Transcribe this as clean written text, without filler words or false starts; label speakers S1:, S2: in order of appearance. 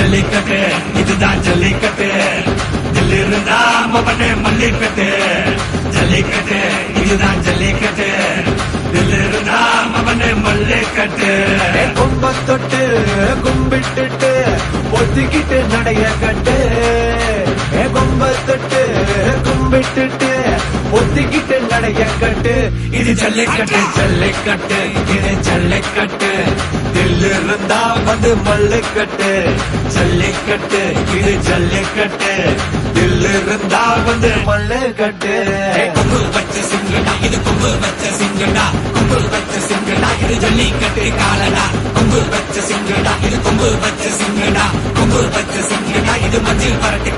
S1: ஜல்லிக்கட்டு இதுதான் ஜல்லிக்கட்டு தில் இருந்தா மவனே மல்லிக்கட்டு ஜல்லிக்கட்டு இதுதான் ஜல்லிக்கட்டு தில் இருந்தா மவனே மல்லிக்கட்டு
S2: கும்ப தொட்டு கும்பிட்டுட்டு ஒத்திக்கிட்டு நடைய கட்டு கும்ப தொட்டு கும்பிட்டுட்டு ஒத்திக்கிட்டு நடைய கட்டு
S1: இது ஜல்லிக்கட்டு ஜல்லிக்கட்டு இது ஜல்லிக்கட்டு
S2: தில் இருந்தா வந்து மல்லுக்கட்டு
S1: ஜல்லிக்கட்டு இது ஜல்லிக்கட்டு
S2: தில் இருந்தா வந்து மல்லுக்கட்டு
S1: கொம்பு வச்ச சிங்கடா இது கொம்பு வச்ச சிங்கடா கொம்பு வச்ச சிங்கடா இது ஜல்லிக்கட்டு காலடா கொம்பு வச்ச சிங்கடா இது கொம்பு வச்ச சிங்கடா கொம்பு வச்ச சிங்கடா இது மஞ்சள் பரட்டு